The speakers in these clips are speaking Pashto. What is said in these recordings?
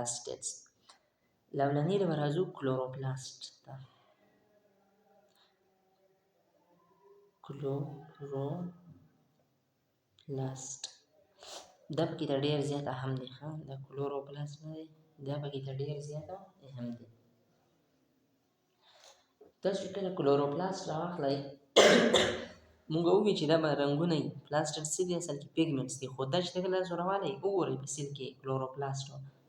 کلوروپلاستس. لولنې له راځو کلوروپلاست ته. کلوروپلاست دا پکې ته ډېر زیات اهم دی. دا کلوروپلاست نه دی، دا پکې ته ډېر زیات اهم دی. تاسو چې کله کلوروپلاست راواخلئ مونږ ووایو چې دا به رنګونه وي. پلاستډ څه دي؟ اصل کې پیګمنټس دي، خو دا چې ته کله تاسو راواخلئ وګورئ په سیل کې کلوروپلاست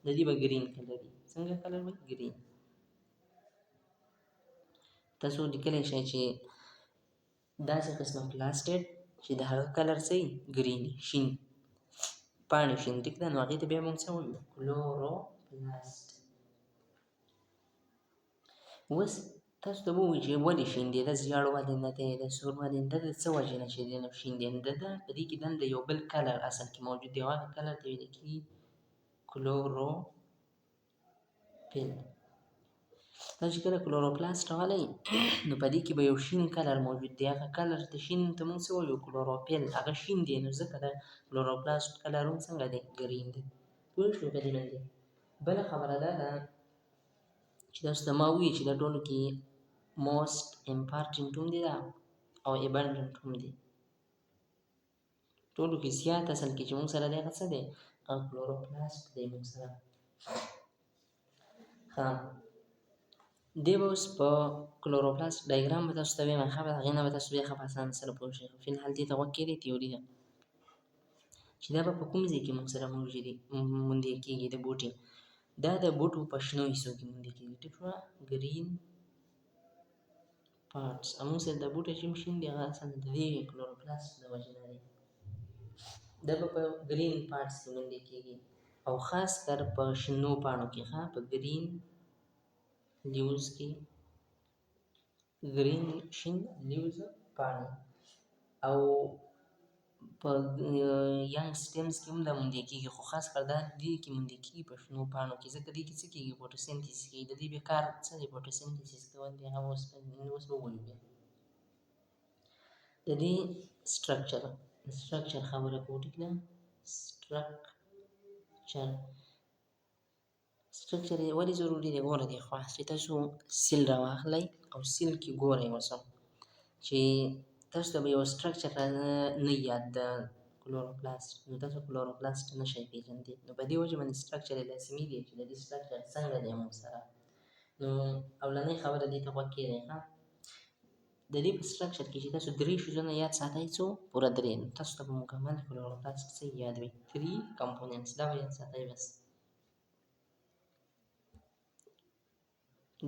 د دې به ګرین کلر وي. څنګه کلر وي؟ ګرین. تاسو لیکلی شئ چې داسې قسمه پلاستډ چې د هغه کلر څه وي؟ ګرین وي، شین، پاڼې شین. ټیک ده، نو هغې ته بیا مونږ څه وایو؟ کلوروپلاست. اوس تاسو ته به ووایي چې ولې شین دی؟ د زیړ ولې نه دی؟ د سور ولې نه دی؟ د څه وجې نه چې دی نو شین دی؟ نو د ده په دې کې دنده یو بل کلر اصل کې موجود دی او هغه کلر ته ویل کېږي کلوروفیل. تاسو چې کله کلوروپلاست راولئ نو په دې کې به یو شین کلر موجود دی. هغه کلر ته شین ته مونږ څه وایو؟ کلوروفیل. هغه شین دی نو ځکه د کلوروپلاست کلر هم څنګه دی؟ ګرین دی. پوه شوئ په دې باندې؟ بله خبره دا ده چې تاسو ته ما ووایي چې دا ټولو کې موسټ امپارټنټ هم دی دا او ایبنډنټ هم دی. ټولو کې زیات اصل کې چې مونږ سره دی هغه څه دی؟ هغه کلوروپلاست دی مونږ سره. ښه، دی به اوس په کلوروپلاست ډایګرام به تاسو ته ویم، هغې نه به تاسو بیا ښه په اسانه سره پوه شئ. فی الحال دې ته غوږ کېږدئ، تیوري ده چې دا به په کوم ځای کې مونږ سره موندې کېږي. د بوټي دا د بوټو په شنو حصو کې موندې کېږي. ټیک شوه؟ ګرین پارټس. مونږ سره د بوټی چې شین دی هغه اصل د دې کلوروپلاست د وجې نه دی. دا به په ګرین پارټس کې موندې کېږي او خاص کر په شنو پاڼو کې. په ګرین لیوز کې، ګرین شین لیوز پاڼې، او په ینګ سټیمز کې هم دا موندې کېږي، خو خاص کر دا دې کې موندې کېږي په شنو پاڼو کې، ځکه دې کې څه کېږي؟ فوټوسنتیسس کېږي. د دې بیا کار څه دی؟ فوټوسنتیسس کول دی. هغه اوس به ووایو. بیا د دې سټرکچر خبره کوو. ټیک ده؟ سټرکچر ولې ضروري دی؟ ګوره دی خوا چې تاسو سیل راواخلئ او سیل کې ګورئ اوس چې تاسو ته به یو سټرکچر نه یاد د کلوروپلاست، نو تاسو کلوروپلاست نه شئ پېژندلی. نو په دې وجه باندې سټرکچر یې لازمي دی چې د دې سټرکچر څنګه دی موږ سره. نو اولنۍ خبره دې ته غوږ کېږدئ. د دې په سټرکچر کې چې تاسو 3 شیزونه یاد ساتئ، څو؟ پوره 3. تاسو ته به مکمل کلوروپلاست څه یاد وي؟ 3 کمپوننټس. دا به یاد ساتئ بس.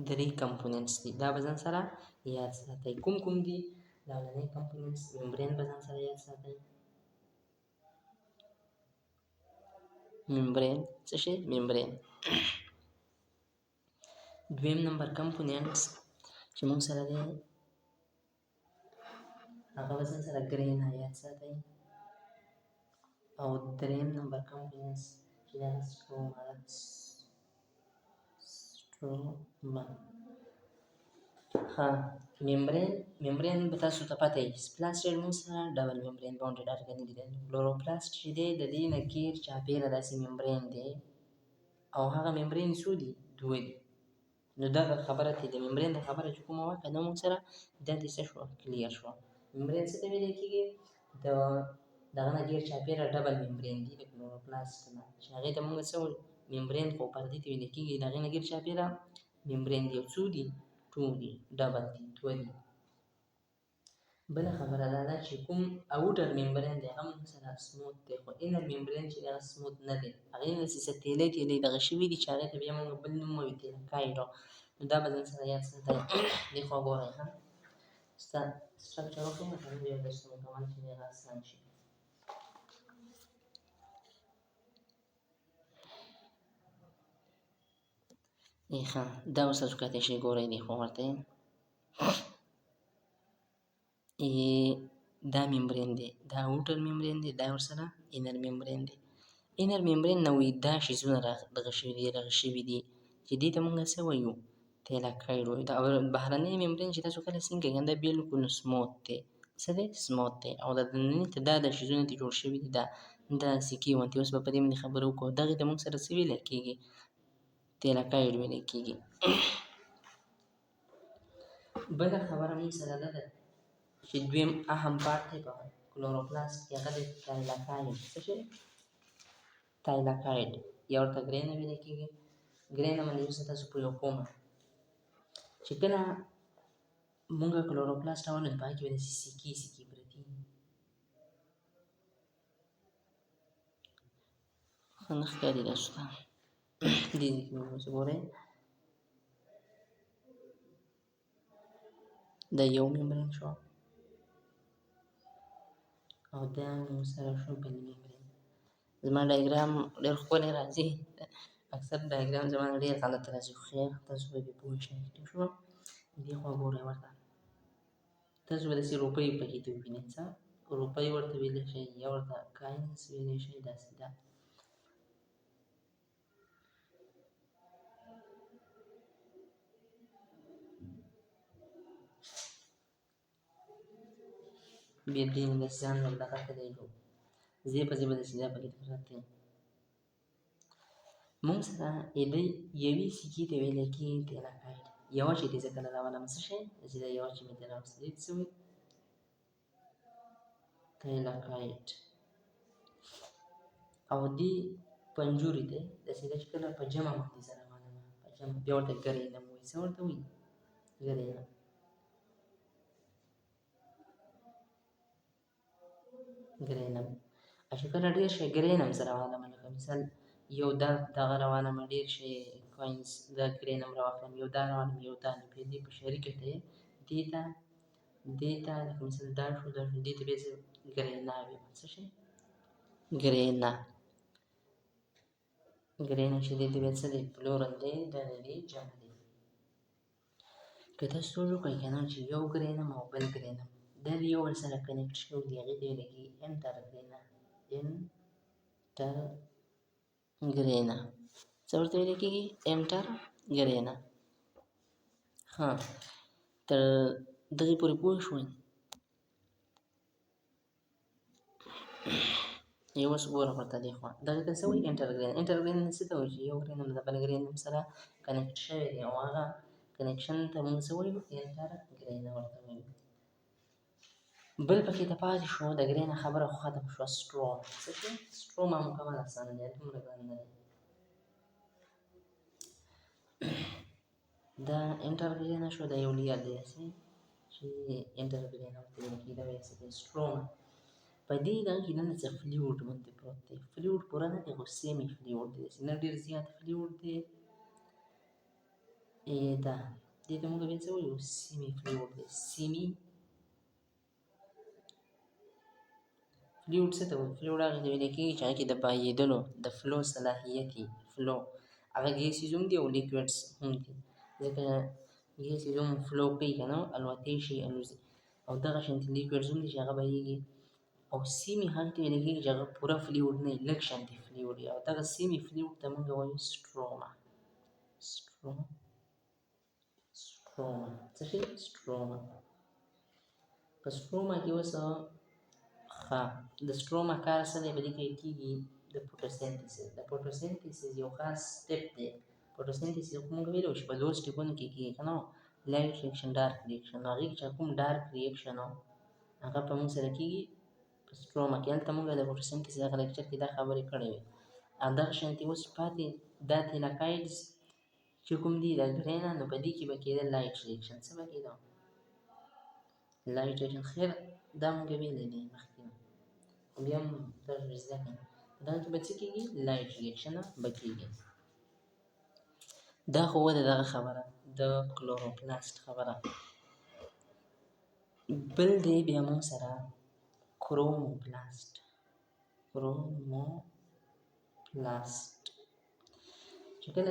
3 کمپوننټس دي، دا به ځان سره یاد ساتئ. کوم کوم دي؟ لومړنی کمپوننټس ممبرین به ځان سره یاد ساتئ. ممبرین څه شی؟ ممبرین. دویم نمبر کمپوننټس چې موږ سره دی هغه به ځان سره ګرین یاد ساتئ. او دریم نمبر کمپوننټس چې دا ستروما. ها، ممبرین به تاسو ته پته وي. پلاستډ موږ سره ډبل ممبرین باونډډ ارګانیل دی. کلوروپلاست چې دی د دې نه ګیر چاپېره داسې ممبرین دی او هغه ممبرین څو دي؟ 2 دي. نو دغه خبره ته د ممبرین د خبره چې کومه وکړه دا موږ سره دا دې څه شوه؟ کلیر شوه. ممبرین څه ته ویلی کېږي؟ د دغه نه ګیر چاپېره ډبل ممبرین دي د کلوروپلاست نه، چې هغې ته موږ څه وایو؟ ممبرین، خو پردې ته ویلی کېږي د هغې نه ګیر چاپېره ممبرین دي. او څو دي؟ 2 دي، ډبل دي، 2 دي. بله خبره دا ده چې کوم اوټر ممبرین دی هغه موږ سره سموت دی، خو انر ممبرین چې دی هغه سموت نه دی. هغې نه داسې څه تیلی تیلی دغه شوي دي چې هغې ته بیا موږ بل نوم وایو تیلکاید. نو دا به ځان سره یاد ساتئ. دې خوا ګورئ. سټرکچر وښیم که نه یو درس مکمل چې دی هغه اسان شي. ښه، دا اوس تاسو کتلی شئ. ګورئ دې خوا ورته دا ممبرین دی، دا اوټر ممبرین دی، دا ورسره انر ممبرین دی. انر ممبرین نه وایي دا شیزونه دغه شوي دي رغ شوي دي چې دې ته مونږ څه وایو؟ تیلاکاید وایو. دا بهرنی ممبرین چې تاسو کله سین کوئ دا بالکل سموت دی. څه دی؟ سموت دی. او د دننه ته دا د شیزونه ته جوړ شوي دي دا سکې غوندې. اوس به په دې باندې خبرې وکړو. دغې ته مونږ سره څه ویلی کېږي؟ تیلاکاید ویل کېږي. بله خبره موږ سره دا ده چې دویم اهم پارت دی په کلوروپلاست کې هغه دی تایلاکاید. څه شی؟ تایلاکاید. یا ورته ګرینه ویل کېږي. ګرینه باندې اوس تاسو پوه کومه چې کله مونږ کلوروپلاست راولو نو په هغې کې به داسې سیکې سیکې پرتې وي. ښه نه ښکاري تاسو ته دې ځای کې به اوس ګورئ دا یو ممبرین شو او دا موږ سره شو بل ممبرین. زما ډایګرام ډېر ښکلی راځي، اکثر ډایګرام زما نه ډېر غلط راځي، خو خیر تاسو به پرې پوه شئ. ټیک شو؟ دې خوا ګورئ ورته تاسو به داسې روپۍ پکې ته ووینئ. څه روپۍ ورته ویلی شئ یا ورته کاینز ویلی شئ. داسې ده. بیا دې نه داسې ځان ور دغه کړی وو ځای په ځای به داسې دا پکې پراته وي. مونږ سره یوې سیکې ته ویلی کېږي تیلاکاید. یوه چې دی زه کله راولم څه شی چې دا یوه چې مې دې راوستې دې ته څه وایي؟ تیلاکاید. او دې پنجورې دی داسې ده چې کله په جمع باندې زه راولم په جمع بیا ورته ګرینم وایي. څه ورته وایي؟ ګرینم. ګرینم. چې کله ډېر شی ګرینم زه راوالم لکه مثال یو دغه راوالمه ډېر شی کوینز دا ګرینم راواخلم یو دا راوالم یو دا نو بیا دې په شریکه ته دې ته لکه مثال دا شو دې ته بیا زه ګرینا ویم. څه شی؟ ګرینا. ګرینا چې دې ته بیا څه دی؟ پلورل دی دا د دې جمع دی. که تاسو سوچ وکړئ که نه چې یو ګرینم او بل ګرینم دا د یو بل سره کنیکټ شوي دي هغې ته ویلی کېږي انټرګرینا. انټرګرینا. څه ورته ویلی کېږي؟ انټرګرینا. ښه تر دغې پورې پوه شوئ؟ یو اوس ګوره ورته دې خوا دغې ته څه وایي؟ انټرګرینا. انټرګرینا څه ته وایي چې یو ګرینم د بل ګرینم سره کنیکټ شوی دی او هغه کنیکشن ته موږ څه وایو؟ انټرګرینا ورته وایو. بل پکې ته پاتې شو د ګرینه خبره خو ختم شوه. سټروما. څه شی؟ سټروما مکمل اسانه دی دومره ګران نه دی. دا انټرګرینا شو دا یو لییر دی داسې چې انټرګرینا ورته ویل کېږي. دا بیا څه دی؟ سټروما. په دې دغه کې دننه څه فلویډ غوندې پروت دی. فلویډ پوره نه دی خو سیمي فلویډ دی داسې نه ډېر زیات فلویډ دی. دا دې ته موږ بیا څه وایو؟ سیمي فلویډ دی. سیمي فلویډ څه ته وایي؟ فلویډ هغې ته ویلی کېږي چې هغه کې د بهیدلو د فلو صلاحیت وي. فلو هغه ګیسیز هم دي او لیکویډز هم دي ځکه ګیسیز هم فلو کوي که نه الوتی شي الوزي او دغه شانتې لیکویډز هم دي چې هغه بهیږي او سیمي هغې ته ویلی کېږي چې هغه پوره فلویډ نه وي لږ شانتې فلویډ وي او دغه سیمي فلویډ ته موږ وایو سټروما. سټروما. څه شي؟ سټروما. په سټروما کې اوس ښه د سټروما کار څه دی؟ په دې کې کېږي د فوټوسنتیسس. د فوټوسنتیسس یو خاص سټپ دی. فوټوسنتیسس خو موږ ویلی وو چې په دوو سټپونو کې کېږي که نه لایټ ریاکشن ډارک ریاکشن. نو هغې کې چې کوم ډارک ریاکشن و هغه په موږ سره کېږي په سټروما کې. هلته موږ د فوټوسنتیسس هغه لیکچر کې دا خبرې کړې وې. همدغه شانتې اوس پاتې دا تیلاکایډز چې کوم دي دا ګرینه نو په دې کې به کېده لایټ ریاکشن. څه به کېده؟ لایټ ریاکشن. خیر دا موږ ویلی دی مخکې بیا هم تاسو زده کړئ. دغه کې به څه کېږي؟ لایټ ریاکشن به کېږي. دا خو وه د دغه خبره د کلوروپلاست خبره. بل دی بیا موږ سره کروموپلاست. کروموپلاست چې کله